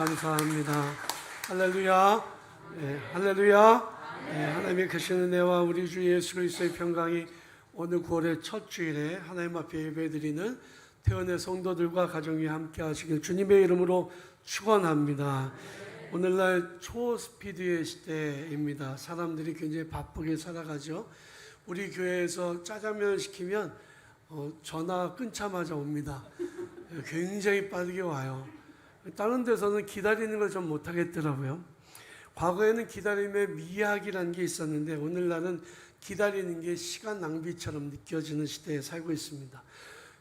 감사합니다. 할렐루야. 네, 할렐루야. 네, 하나님의 크신 은혜와 우리 주 예수 그리스도의 평강이 오늘 9월의 첫 주일에 하나님 앞에 예배드리는 태원의 성도들과 가정이 함께 하시길 주님의 이름으로 축원합니다. 오늘날 초스피드의 시대입니다. 사람들이 굉장히 바쁘게 살아가죠. 우리 교회에서 짜장면 시키면 전화 끊자마자 옵니다. 굉장히 빠르게 와요. 다른 데서는 기다리는 걸 좀 못하겠더라고요. 과거에는 기다림의 미학이라는 게 있었는데 오늘날은 기다리는 게 시간 낭비처럼 느껴지는 시대에 살고 있습니다.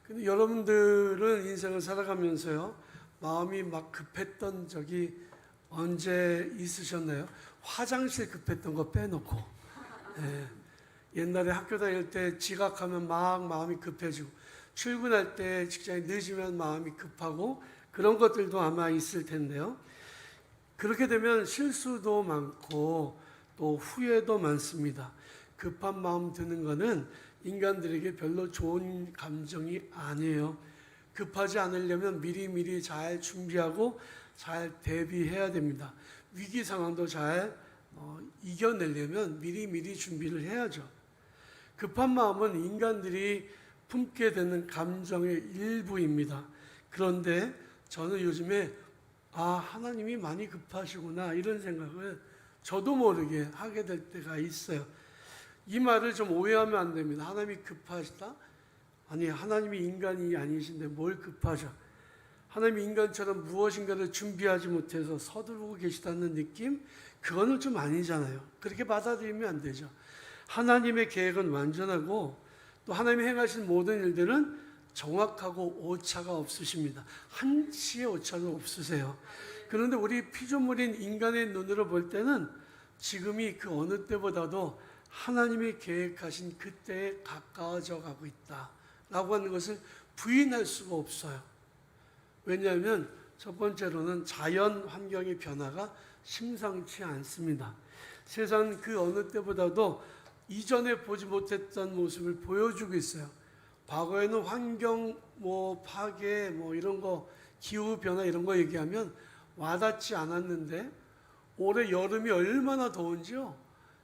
근데 여러분들은 인생을 살아가면서요, 마음이 막 급했던 적이 언제 있으셨나요? 화장실 급했던 거 빼놓고. 네. 옛날에 학교 다닐 때 지각하면 막 마음이 급해지고, 출근할 때 직장에 늦으면 마음이 급하고, 그런 것들도 아마 있을 텐데요. 그렇게 되면 실수도 많고 또 후회도 많습니다. 급한 마음 드는 거는 인간들에게 별로 좋은 감정이 아니에요. 급하지 않으려면 미리미리 잘 준비하고 잘 대비해야 됩니다. 위기 상황도 잘 이겨내려면 미리미리 준비를 해야죠. 급한 마음은 인간들이 품게 되는 감정의 일부입니다. 그런데 저는 요즘에 하나님이 많이 급하시구나 이런 생각을 저도 모르게 하게 될 때가 있어요. 이 말을 좀 오해하면 안 됩니다. 하나님이 급하시다? 아니, 하나님이 인간이 아니신데 뭘 급하셔? 하나님이 인간처럼 무엇인가를 준비하지 못해서 서두르고 계시다는 느낌? 그거는 좀 아니잖아요. 그렇게 받아들이면 안 되죠. 하나님의 계획은 완전하고 또 하나님이 행하신 모든 일들은 정확하고 오차가 없으십니다. 한치의 오차도 없으세요. 그런데 우리 피조물인 인간의 눈으로 볼 때는 지금이 그 어느 때보다도 하나님이 계획하신 그때에 가까워져 가고 있다라고 하는 것을 부인할 수가 없어요. 왜냐하면 첫 번째로는 자연 환경의 변화가 심상치 않습니다. 세상은 그 어느 때보다도 이전에 보지 못했던 모습을 보여주고 있어요. 과거에는 환경 파괴 이런 거, 기후 변화 이런 거 얘기하면 와닿지 않았는데 올해 여름이 얼마나 더운지요.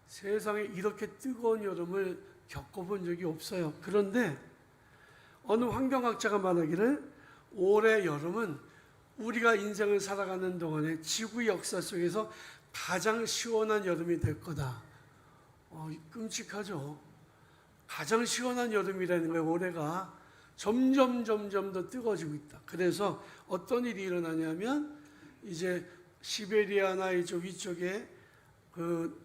세상에 이렇게 뜨거운 여름을 겪어본 적이 없어요. 그런데 어느 환경학자가 말하기를 올해 여름은 우리가 인생을 살아가는 동안에 지구 역사 속에서 가장 시원한 여름이 될 거다. 끔찍하죠. 가장 시원한 여름이라는 거예요. 올해가 점점 더 뜨거워지고 있다. 그래서 어떤 일이 일어나냐면 이제 시베리아나 이쪽 위쪽에 그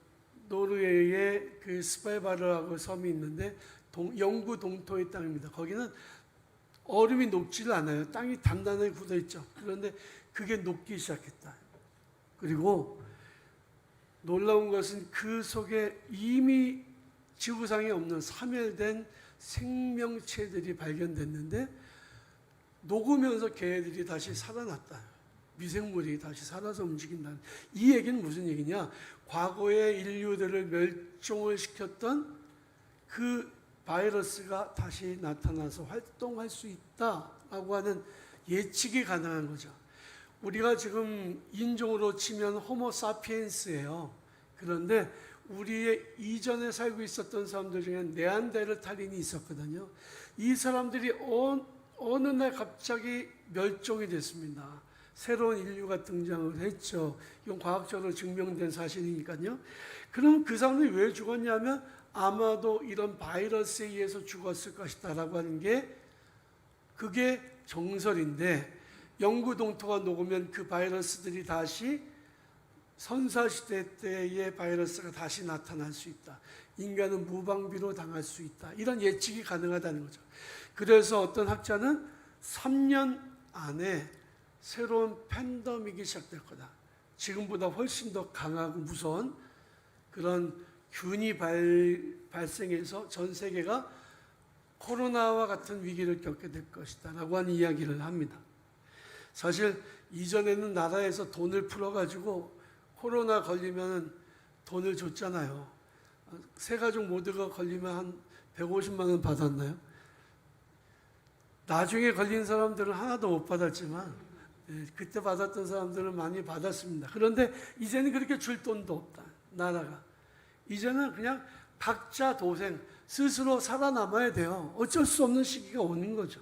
노르웨이의 그 스발바르라고 섬이 있는데 영구 동토의 땅입니다. 거기는 얼음이 녹지를 않아요. 땅이 단단하게 굳어 있죠. 그런데 그게 녹기 시작했다. 그리고 놀라운 것은 그 속에 이미 지구상에 없는 사멸된 생명체들이 발견됐는데 녹으면서 걔네들이 다시 살아났다. 미생물이 다시 살아서 움직인다. 이 얘기는 무슨 얘기냐? 과거의 인류들을 멸종을 시켰던 그 바이러스가 다시 나타나서 활동할 수 있다라고 하는 예측이 가능한 거죠. 우리가 지금 인종으로 치면 호모 사피엔스예요. 그런데 우리의 이전에 살고 있었던 사람들 중에 네안데르탈인이 있었거든요. 이 사람들이 어느 날 갑자기 멸종이 됐습니다. 새로운 인류가 등장을 했죠. 이건 과학적으로 증명된 사실이니까요. 그럼 그 사람들이 왜 죽었냐면 아마도 이런 바이러스에 의해서 죽었을 것이다 라고 하는 게 그게 정설인데, 영구 동토가 녹으면 그 바이러스들이 다시 선사시대 때의 바이러스가 다시 나타날 수 있다. 인간은 무방비로 당할 수 있다. 이런 예측이 가능하다는 거죠. 그래서 어떤 학자는 3년 안에 새로운 팬데믹이 시작될 거다. 지금보다 훨씬 더 강하고 무서운 그런 균이 발생해서 전 세계가 코로나와 같은 위기를 겪게 될 것이다 라고 하는 이야기를 합니다. 사실 이전에는 나라에서 돈을 풀어가지고 코로나 걸리면 돈을 줬잖아요. 세 가족 모두가 걸리면 한 150만 원 받았나요? 나중에 걸린 사람들은 하나도 못 받았지만 그때 받았던 사람들은 많이 받았습니다. 그런데 이제는 그렇게 줄 돈도 없다. 나라가. 이제는 그냥 각자 도생, 스스로 살아남아야 돼요. 어쩔 수 없는 시기가 오는 거죠.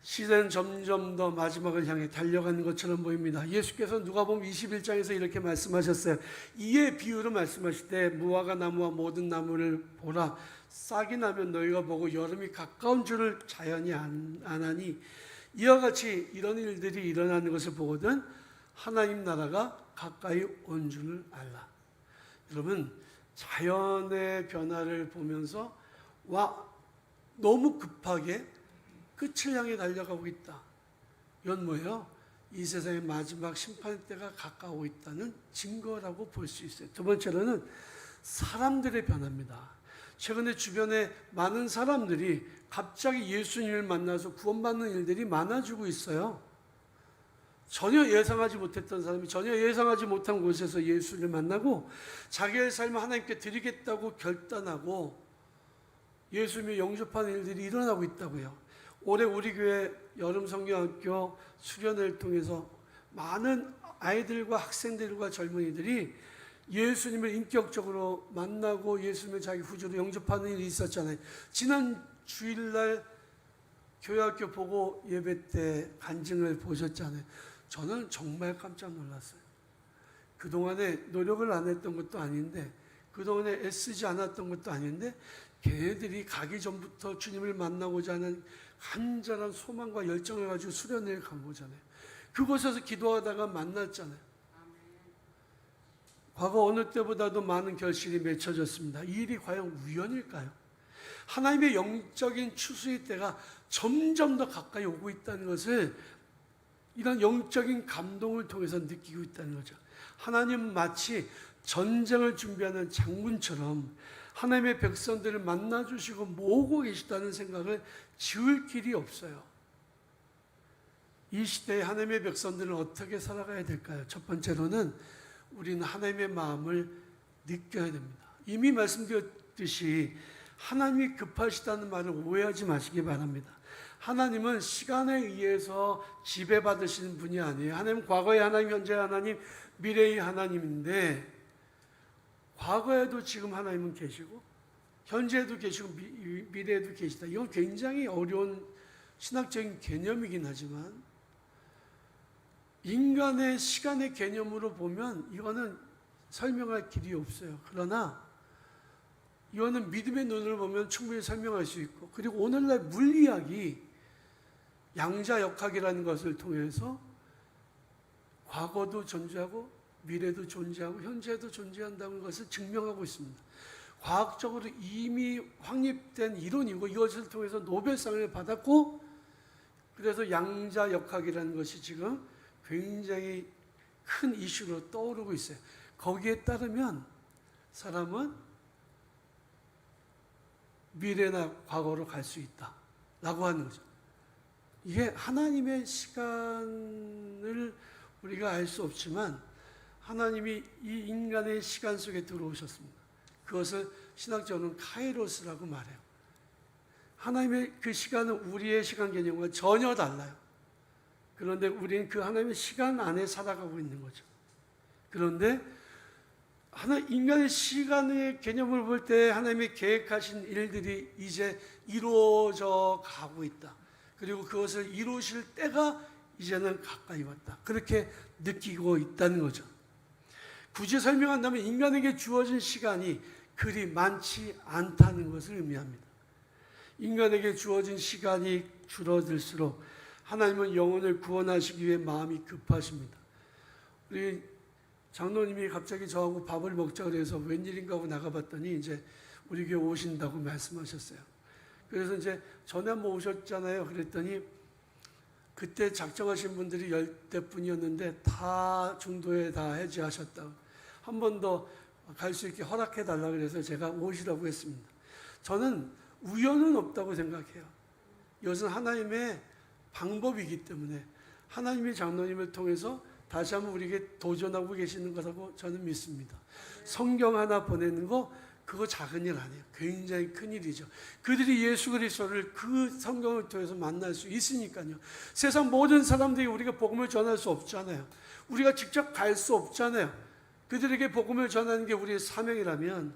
시대는 점점 더 마지막을 향해 달려가는 것처럼 보입니다. 예수께서 누가복음 21장에서 이렇게 말씀하셨어요. 이의 비유로 말씀하실 때 무화과 나무와 모든 나무를 보라. 싹이 나면 너희가 보고 여름이 가까운 줄을 자연히 아나니 이와 같이 이런 일들이 일어나는 것을 보거든 하나님 나라가 가까이 온 줄을 알라. 여러분, 자연의 변화를 보면서 너무 급하게 끝을 향해 달려가고 있다. 이건 뭐예요? 이 세상의 마지막 심판 때가 가까워 있다는 증거라고 볼 수 있어요. 두 번째로는 사람들의 변화입니다. 최근에 주변에 많은 사람들이 갑자기 예수님을 만나서 구원받는 일들이 많아지고 있어요. 전혀 예상하지 못했던 사람이 전혀 예상하지 못한 곳에서 예수를 만나고 자기의 삶을 하나님께 드리겠다고 결단하고 예수님을 영접하는 일들이 일어나고 있다고요. 올해 우리 교회 여름 성경학교 수련회를 통해서 많은 아이들과 학생들과 젊은이들이 예수님을 인격적으로 만나고 예수님을 자기 구주로 영접하는 일이 있었잖아요. 지난 주일날 교회학교 보고 예배 때 간증을 보셨잖아요. 저는 정말 깜짝 놀랐어요. 그동안에 노력을 안 했던 것도 아닌데, 그동안에 애쓰지 않았던 것도 아닌데 걔네들이 가기 전부터 주님을 만나고자 하는 간절한 소망과 열정을 가지고 수련회를 간 거잖아요. 그곳에서 기도하다가 만났잖아요. 과거 어느 때보다도 많은 결실이 맺혀졌습니다. 이 일이 과연 우연일까요? 하나님의 영적인 추수의 때가 점점 더 가까이 오고 있다는 것을 이런 영적인 감동을 통해서 느끼고 있다는 거죠. 하나님은 마치 전쟁을 준비하는 장군처럼 하나님의 백성들을 만나주시고 모으고 계시다는 생각을 지울 길이 없어요. 이 시대에 하나님의 백성들은 어떻게 살아가야 될까요? 첫 번째로는 우리는 하나님의 마음을 느껴야 됩니다. 이미 말씀드렸듯이 하나님이 급하시다는 말을 오해하지 마시기 바랍니다. 하나님은 시간에 의해서 지배받으시는 분이 아니에요. 하나님은 과거의 하나님, 현재의 하나님, 미래의 하나님인데 과거에도 지금 하나님은 계시고 현재에도 계시고 미래에도 계시다. 이건 굉장히 어려운 신학적인 개념이긴 하지만 인간의 시간의 개념으로 보면 이거는 설명할 길이 없어요. 그러나 이거는 믿음의 눈으로 보면 충분히 설명할 수 있고, 그리고 오늘날 물리학이 양자역학이라는 것을 통해서 과거도 존재하고 미래도 존재하고 현재도 존재한다는 것을 증명하고 있습니다. 과학적으로 이미 확립된 이론이고 이것을 통해서 노벨상을 받았고, 그래서 양자역학이라는 것이 지금 굉장히 큰 이슈로 떠오르고 있어요. 거기에 따르면 사람은 미래나 과거로 갈 수 있다라고 하는 거죠. 이게 하나님의 시간을 우리가 알 수 없지만 하나님이 이 인간의 시간 속에 들어오셨습니다. 그것을 신학적으로는 카이로스라고 말해요. 하나님의 그 시간은 우리의 시간 개념과 전혀 달라요. 그런데 우리는 그 하나님의 시간 안에 살아가고 있는 거죠. 그런데 인간의 시간의 개념을 볼 때 하나님의 계획하신 일들이 이제 이루어져 가고 있다. 그리고 그것을 이루실 때가 이제는 가까이 왔다. 그렇게 느끼고 있다는 거죠. 굳이 설명한다면 인간에게 주어진 시간이 그리 많지 않다는 것을 의미합니다. 인간에게 주어진 시간이 줄어들수록 하나님은 영혼을 구원하시기 위해 마음이 급하십니다. 우리 장로님이 갑자기 저하고 밥을 먹자 그래서 웬일인가 하고 나가봤더니 이제 우리 교회 오신다고 말씀하셨어요. 그래서 이제 전에 한번 오셨잖아요. 그랬더니 그때 작정하신 분들이 10대뿐이었는데 다 중도에 다 해지하셨다고, 한 번 더 갈 수 있게 허락해 달라고 그래서 제가 오시라고 했습니다. 저는 우연은 없다고 생각해요. 이것은 하나님의 방법이기 때문에 하나님의 장로님을 통해서 다시 한번 우리에게 도전하고 계시는 것이라고 저는 믿습니다. 성경 하나 보내는 거 그거 작은 일 아니에요. 굉장히 큰 일이죠. 그들이 예수 그리스도를 그 성경을 통해서 만날 수 있으니까요. 세상 모든 사람들이 우리가 복음을 전할 수 없잖아요. 우리가 직접 갈 수 없잖아요. 그들에게 복음을 전하는 게 우리의 사명이라면,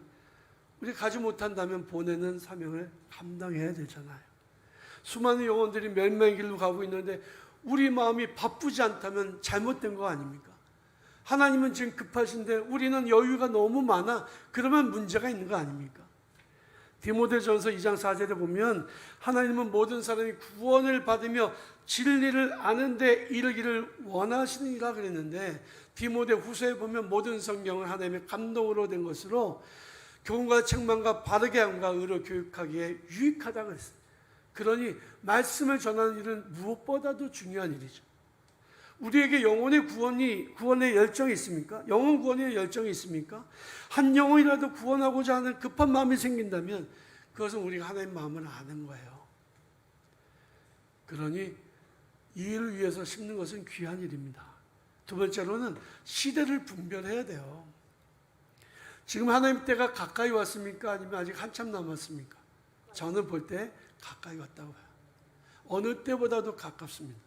우리가 가지 못한다면 보내는 사명을 감당해야 되잖아요. 수많은 영혼들이 멸망의 길로 가고 있는데 우리 마음이 바쁘지 않다면 잘못된 거 아닙니까? 하나님은 지금 급하신데 우리는 여유가 너무 많아. 그러면 문제가 있는 거 아닙니까? 디모데전서 2장 4절에 보면 하나님은 모든 사람이 구원을 받으며 진리를 아는 데 이르기를 원하시느니라 그랬는데, 디모데 후서에 보면 모든 성경은 하나님의 감동으로 된 것으로 교훈과 책망과 바르게 함과 의로 교육하기에 유익하다고 했어요. 그러니 말씀을 전하는 일은 무엇보다도 중요한 일이죠. 우리에게 구원의 열정이 있습니까? 영혼 구원의 열정이 있습니까? 한 영혼이라도 구원하고자 하는 급한 마음이 생긴다면 그것은 우리가 하나님 마음을 아는 거예요. 그러니 이 일을 위해서 심는 것은 귀한 일입니다. 두 번째로는 시대를 분별해야 돼요. 지금 하나님 때가 가까이 왔습니까? 아니면 아직 한참 남았습니까? 저는 볼 때 가까이 왔다고 봐요. 어느 때보다도 가깝습니다.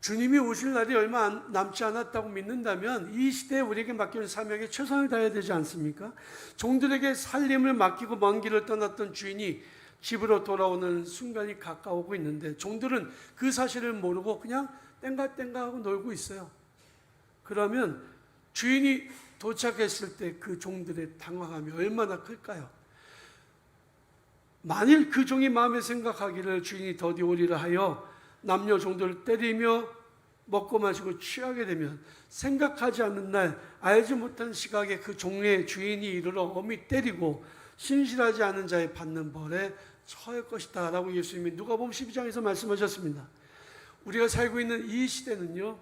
주님이 오실 날이 얼마 남지 않았다고 믿는다면 이 시대에 우리에게 맡기는 사명에 최선을 다해야 되지 않습니까? 종들에게 살림을 맡기고 먼 길을 떠났던 주인이 집으로 돌아오는 순간이 가까워오고 있는데, 종들은 그 사실을 모르고 그냥 땡가땡가하고 놀고 있어요. 그러면 주인이 도착했을 때 그 종들의 당황함이 얼마나 클까요? 만일 그 종이 마음에 생각하기를 주인이 더디 오리라 하여 남녀 종들을 때리며 먹고 마시고 취하게 되면, 생각하지 않는 날 알지 못한 시각에 그 종의 주인이 이르러 엄히 때리고 신실하지 않은 자의 받는 벌에 처할 것이다 라고 예수님이 누가복음 12장에서 말씀하셨습니다. 우리가 살고 있는 이 시대는요,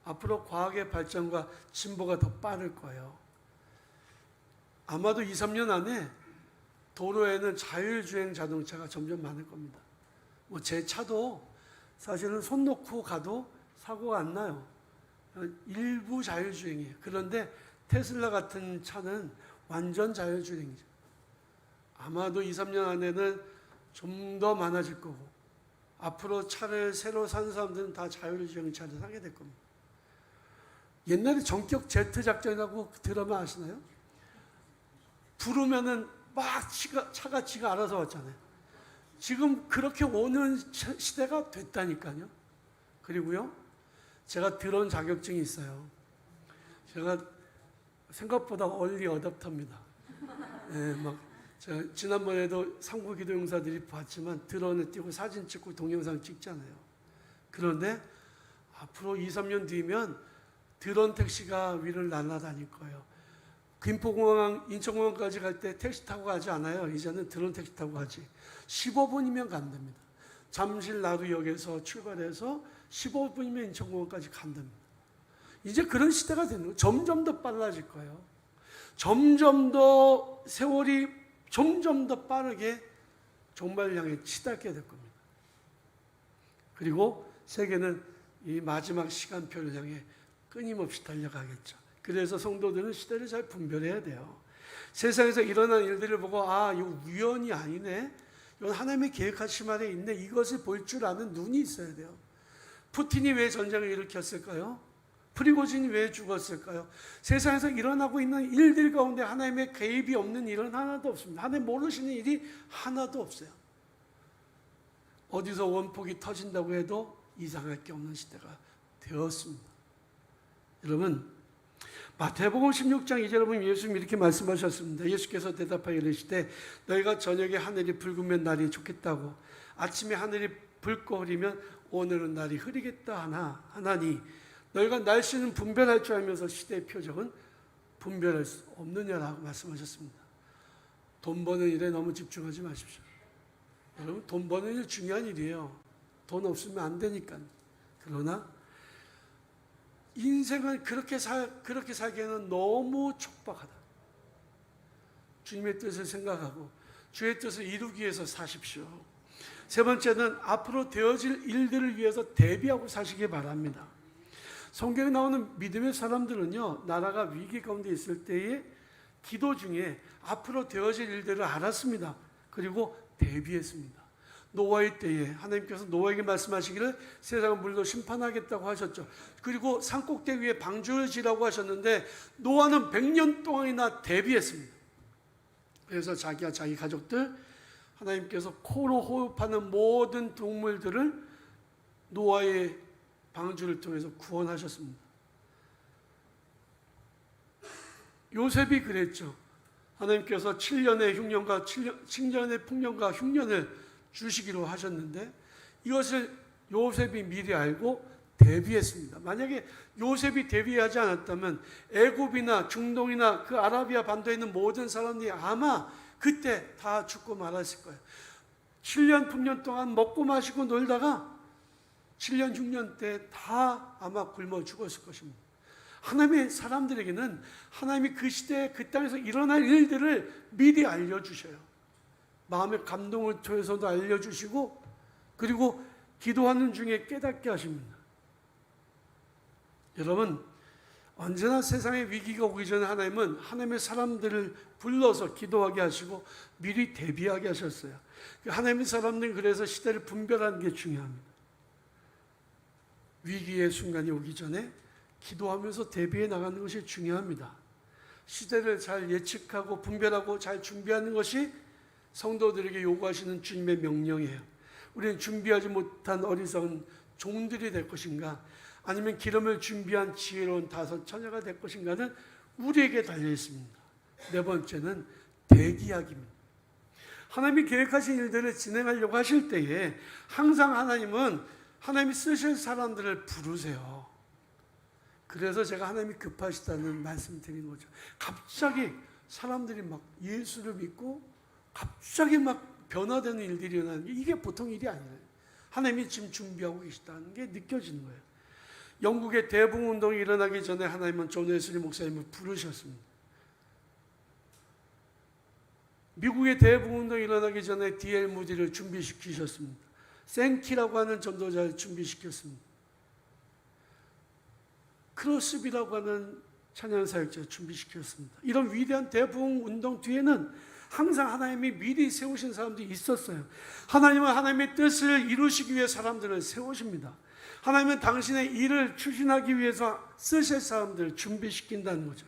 앞으로 과학의 발전과 진보가 더 빠를 거예요. 아마도 2, 3년 안에 도로에는 자율주행 자동차가 점점 많을 겁니다. 제 차도 사실은 손 놓고 가도 사고가 안 나요. 일부 자율주행이에요. 그런데 테슬라 같은 차는 완전 자율주행이죠. 아마도 2, 3년 안에는 좀 더 많아질 거고, 앞으로 차를 새로 산 사람들은 다 자율주행 차를 사게 될 겁니다. 옛날에 전격 제트 작전이라고 드라마 아시나요? 부르면은 막 차가 지가 알아서 왔잖아요. 지금 그렇게 오는 시대가 됐다니까요. 그리고요, 제가 드론 자격증이 있어요. 제가 생각보다 얼리 어댑터입니다. 네, 제가 지난번에도 상부기도용사들이 봤지만 드론을 띄고 사진 찍고 동영상 찍잖아요. 그런데 앞으로 2, 3년 뒤면 드론 택시가 위를 날아다닐 거예요. 김포공항, 인천공항까지 갈 때 택시 타고 가지 않아요. 이제는 드론 택시 타고 가지. 15분이면 간답니다. 잠실 나루역에서 출발해서 15분이면 인천공항까지 간답니다. 이제 그런 시대가 되는 거예요. 점점 더 빨라질 거예요. 점점 더 세월이 점점 더 빠르게 종말을 향해 치닫게 될 겁니다. 그리고 세계는 이 마지막 시간표를 향해 끊임없이 달려가겠죠. 그래서 성도들은 시대를 잘 분별해야 돼요. 세상에서 일어난 일들을 보고 이거 우연이 아니네, 이건 하나님의 계획하심 아래 있네, 이것을 볼 줄 아는 눈이 있어야 돼요. 푸틴이 왜 전쟁을 일으켰을까요? 프리고진이 왜 죽었을까요? 세상에서 일어나고 있는 일들 가운데 하나님의 개입이 없는 일은 하나도 없습니다. 하나님 모르시는 일이 하나도 없어요. 어디서 원폭이 터진다고 해도 이상할 게 없는 시대가 되었습니다. 여러분, 마태복음 16장 2절에 보면 예수님이 이렇게 말씀하셨습니다. 예수께서 대답하여 이르시되 너희가 저녁에 하늘이 붉으면 날이 좋겠다고, 아침에 하늘이 붉고 흐리면 오늘은 날이 흐리겠다 하나니 너희가 날씨는 분별할 줄 알면서 시대의 표적은 분별할 수 없느냐라고 말씀하셨습니다. 돈 버는 일에 너무 집중하지 마십시오. 여러분, 돈 버는 일 중요한 일이에요. 돈 없으면 안 되니까. 그러나 인생을 그렇게 살기에는 너무 촉박하다. 주님의 뜻을 생각하고 주의 뜻을 이루기 위해서 사십시오. 세 번째는 앞으로 되어질 일들을 위해서 대비하고 사시기 바랍니다. 성경에 나오는 믿음의 사람들은요, 나라가 위기 가운데 있을 때에 기도 중에 앞으로 되어질 일들을 알았습니다. 그리고 대비했습니다. 노아의 때에 하나님께서 노아에게 말씀하시기를 세상을 물로 심판하겠다고 하셨죠. 그리고 산꼭대기 위에 방주를 지라고 하셨는데 노아는 100년 동안이나 대비했습니다. 그래서 자기와 자기 가족들, 하나님께서 코로 호흡하는 모든 동물들을 노아의 방주를 통해서 구원하셨습니다. 요셉이 그랬죠. 하나님께서 7년의 흉년과 7년의 풍년과 흉년을 주시기로 하셨는데 이것을 요셉이 미리 알고 대비했습니다. 만약에 요셉이 대비하지 않았다면 애굽이나 중동이나 그 아라비아 반도에 있는 모든 사람들이 아마 그때 다 죽고 말았을 거예요. 7년 풍년 동안 먹고 마시고 놀다가 7년 흉년 때 다 아마 굶어 죽었을 것입니다. 하나님의 사람들에게는 하나님이 그 시대에 그 땅에서 일어날 일들을 미리 알려주셔요. 마음의 감동을 통해서도 알려주시고 그리고 기도하는 중에 깨닫게 하십니다. 여러분, 언제나 세상에 위기가 오기 전에 하나님은 하나님의 사람들을 불러서 기도하게 하시고 미리 대비하게 하셨어요. 하나님의 사람들은 그래서 시대를 분별하는 게 중요합니다. 위기의 순간이 오기 전에 기도하면서 대비해 나가는 것이 중요합니다. 시대를 잘 예측하고 분별하고 잘 준비하는 것이 성도들에게 요구하시는 주님의 명령이에요. 우리는 준비하지 못한 어리석은 종들이 될 것인가, 아니면 기름을 준비한 지혜로운 다섯 처녀가 될 것인가는 우리에게 달려 있습니다. 네 번째는 대기하기입니다. 하나님이 계획하신 일들을 진행하려고 하실 때에 항상 하나님이 쓰실 사람들을 부르세요. 그래서 제가 하나님이 급하시다는 말씀 드린 거죠. 갑자기 사람들이 막 예수를 믿고 갑자기 막 변화되는 일들이 일어나는 게 이게 보통 일이 아니에요. 하나님이 지금 준비하고 계시다는 게 느껴지는 거예요. 영국의 대붕운동이 일어나기 전에 하나님은 존 웨슬리 목사님을 부르셨습니다. 미국의 대붕운동이 일어나기 전에 D.L. 무디를 준비시키셨습니다. 생키라고 하는 전도자를 준비시켰습니다. 크로스비라고 하는 찬양사역자를 준비시켰습니다. 이런 위대한 대붕운동 뒤에는 항상 하나님이 미리 세우신 사람들이 있었어요. 하나님은 하나님의 뜻을 이루시기 위해 사람들을 세우십니다. 하나님은 당신의 일을 추진하기 위해서 쓰실 사람들을 준비시킨다는 거죠.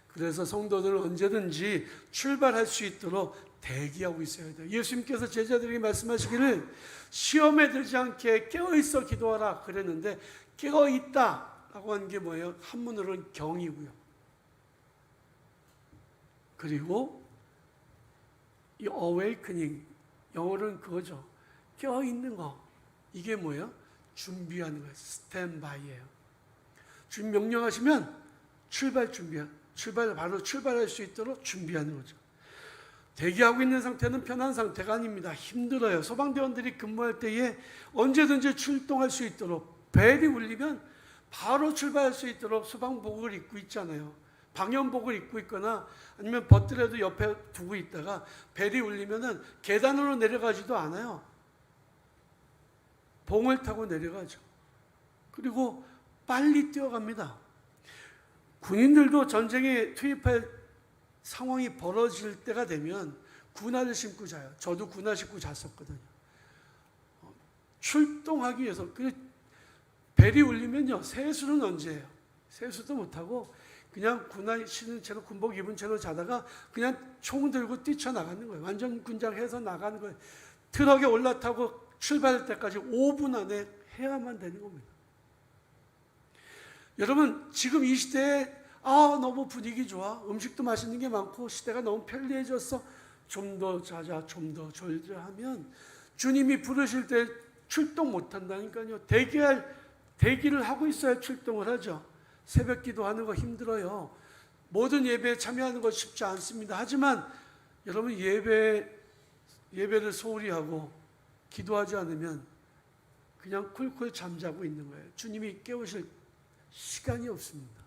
그래서 성도들은 언제든지 출발할 수 있도록 대기하고 있어야 돼요. 예수님께서 제자들에게 말씀하시기를 시험에 들지 않게 깨어있어 기도하라 그랬는데 깨어있다라고 하는 게 뭐예요? 한문으로는 경이고요. 그리고 이 awakening, 영어로는 그거죠. 깨어있는 거. 이게 뭐예요? 준비하는 거예요. 스탠바이예요. 주님 명령하시면 바로 출발할 수 있도록 준비하는 거죠. 대기하고 있는 상태는 편한 상태가 아닙니다. 힘들어요. 소방대원들이 근무할 때에 언제든지 출동할 수 있도록 벨이 울리면 바로 출발할 수 있도록 소방복을 입고 있잖아요. 방염복을 입고 있거나 아니면 버트라도 옆에 두고 있다가 벨이 울리면은 계단으로 내려가지도 않아요. 봉을 타고 내려가죠. 그리고 빨리 뛰어갑니다. 군인들도 전쟁에 투입할 상황이 벌어질 때가 되면 군화를 신고 자요. 저도 군화 신고 잤었거든요. 출동하기 위해서. 벨이 울리면요, 세수는 언제예요? 세수도 못하고 그냥 군화 신은 채로 군복 입은 채로 자다가 그냥 총 들고 뛰쳐나가는 거예요. 완전 군장해서 나가는 거예요. 트럭에 올라타고 출발할 때까지 5분 안에 해야만 되는 겁니다. 여러분, 지금 이 시대에 너무 분위기 좋아. 음식도 맛있는 게 많고 시대가 너무 편리해졌어. 좀 더 자자, 좀 더 졸자 하면 주님이 부르실 때 출동 못한다니까요. 대기를 하고 있어야 출동을 하죠. 새벽 기도하는 거 힘들어요. 모든 예배에 참여하는 거 쉽지 않습니다. 하지만 여러분, 예배를 소홀히 하고 기도하지 않으면 그냥 쿨쿨 잠자고 있는 거예요. 주님이 깨우실 시간이 없습니다.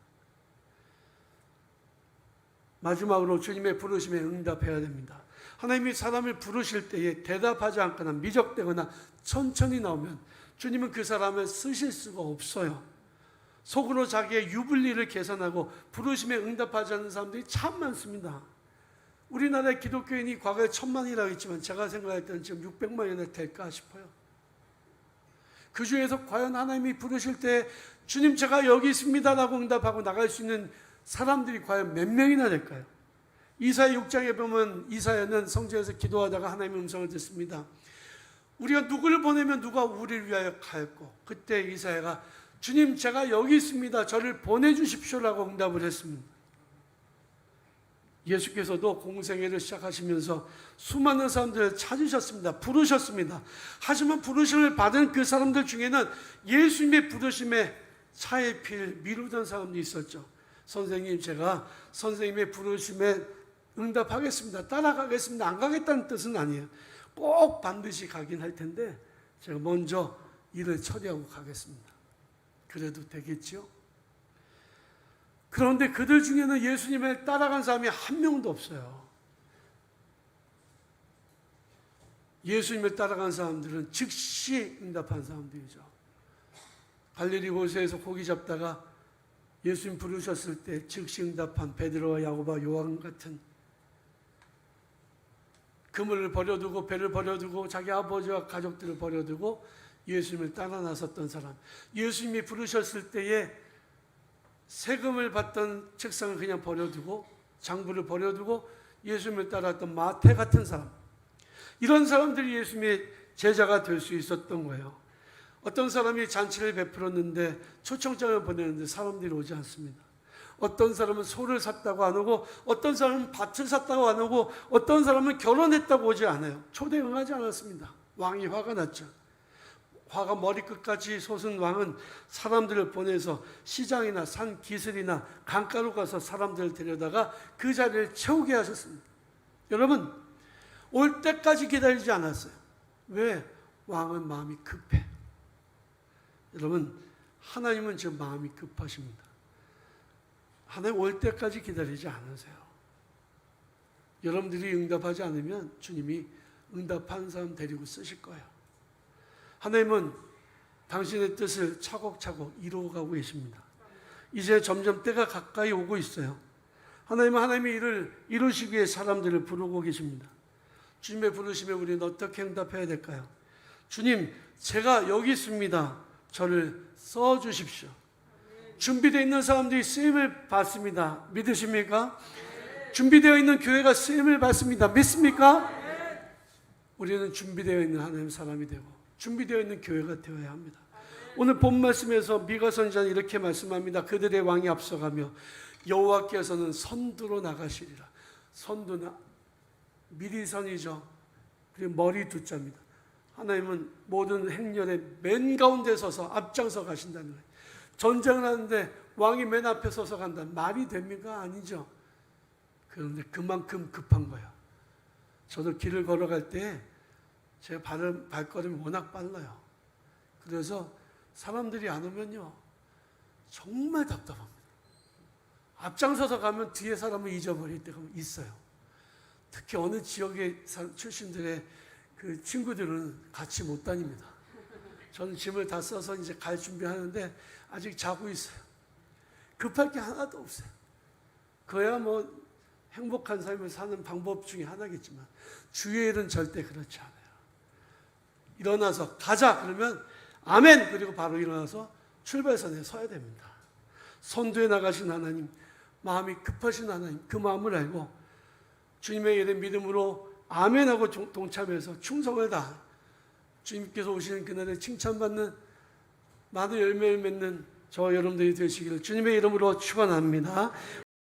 마지막으로 주님의 부르심에 응답해야 됩니다. 하나님이 사람을 부르실 때에 대답하지 않거나 미적대거나 천천히 나오면 주님은 그 사람을 쓰실 수가 없어요. 속으로 자기의 유불리를 계산하고 부르심에 응답하지 않는 사람들이 참 많습니다. 우리나라의 기독교인이 과거에 1000만이라고 했지만 제가 생각할 때는 지금 600만이나 될까 싶어요. 그 중에서 과연 하나님이 부르실 때 주님 제가 여기 있습니다 라고 응답하고 나갈 수 있는 사람들이 과연 몇 명이나 될까요? 이사야 6장에 보면 이사야는 성전에서 기도하다가 하나님의 음성을 듣습니다. 우리가 누구를 보내면 누가 우리를 위하여 갈고, 그때 이사야가 주님 제가 여기 있습니다 저를 보내주십시오라고 응답을 했습니다. 예수께서도 공생애를 시작하시면서 수많은 사람들을 찾으셨습니다. 부르셨습니다. 하지만 부르심을 받은 그 사람들 중에는 예수님의 부르심에 차에 필 미루던 사람도 있었죠. 선생님 제가 선생님의 부르심에 응답하겠습니다. 따라가겠습니다. 안 가겠다는 뜻은 아니에요. 꼭 반드시 가긴 할 텐데 제가 먼저 일을 처리하고 가겠습니다. 그래도 되겠죠? 그런데 그들 중에는 예수님을 따라간 사람이 한 명도 없어요. 예수님을 따라간 사람들은 즉시 응답한 사람들이죠. 갈릴리 호수에서 고기 잡다가 예수님 부르셨을 때 즉시 응답한 베드로와 야고보와 요한 같은, 그물을 버려두고 배를 버려두고 자기 아버지와 가족들을 버려두고 예수님을 따라 나섰던 사람, 예수님이 부르셨을 때에 세금을 받던 책상을 그냥 버려두고 장부를 버려두고 예수님을 따랐던 마태 같은 사람, 이런 사람들이 예수님의 제자가 될 수 있었던 거예요. 어떤 사람이 잔치를 베풀었는데 초청장을 보내는데 사람들이 오지 않습니다. 어떤 사람은 소를 샀다고 안 오고, 어떤 사람은 밭을 샀다고 안 오고, 어떤 사람은 결혼했다고 오지 않아요. 초대 응하지 않았습니다. 왕이 화가 났죠. 화가 머리끝까지 솟은 왕은 사람들을 보내서 시장이나 산 기슭이나 강가로 가서 사람들을 데려다가 그 자리를 채우게 하셨습니다. 여러분, 올 때까지 기다리지 않았어요. 왜? 왕은 마음이 급해. 여러분, 하나님은 지금 마음이 급하십니다. 하나님 올 때까지 기다리지 않으세요. 여러분들이 응답하지 않으면 주님이 응답한 사람 데리고 쓰실 거예요. 하나님은 당신의 뜻을 차곡차곡 이루어가고 계십니다. 이제 점점 때가 가까이 오고 있어요. 하나님은 하나님의 일을 이루시기 위해 사람들을 부르고 계십니다. 주님의 부르심에 우리는 어떻게 응답해야 될까요? 주님, 제가 여기 있습니다. 저를 써주십시오. 준비되어 있는 사람들이 쓰임을 받습니다. 믿으십니까? 준비되어 있는 교회가 쓰임을 받습니다. 믿습니까? 우리는 준비되어 있는 하나님 사람이 되고 준비되어 있는 교회가 되어야 합니다. 오늘 본 말씀에서 미가 선지자는 이렇게 말씀합니다. 그들의 왕이 앞서가며 여호와께서는 선두로 나가시리라. 선두는 미리선이죠. 그리고 머리 두자입니다. 하나님은 모든 행렬의 맨 가운데 서서 앞장서 가신다는 거예요. 전쟁을 하는데 왕이 맨 앞에 서서 간다. 말이 됩니까? 아니죠. 그런데 그만큼 급한 거예요. 저도 길을 걸어갈 때 제 발걸음이 워낙 빨라요. 그래서 사람들이 안 오면요 정말 답답합니다. 앞장서서 가면 뒤에 사람을 잊어버릴 때가 있어요. 특히 어느 지역의 출신들의 그 친구들은 같이 못 다닙니다. 저는 짐을 다 써서 이제 갈 준비하는데 아직 자고 있어요. 급할 게 하나도 없어요. 그야 뭐 행복한 삶을 사는 방법 중에 하나겠지만 주의 일은 절대 그렇지 않아요. 일어나서 가자 그러면 아멘, 그리고 바로 일어나서 출발선에 서야 됩니다. 선두에 나가신 하나님, 마음이 급하신 하나님, 그 마음을 알고 주님의 일에 믿음으로 아멘하고 동참해서 충성을 다한, 주님께서 오시는 그날에 칭찬받는 많은 열매를 맺는 저 여러분들이 되시기를 주님의 이름으로 축원합니다.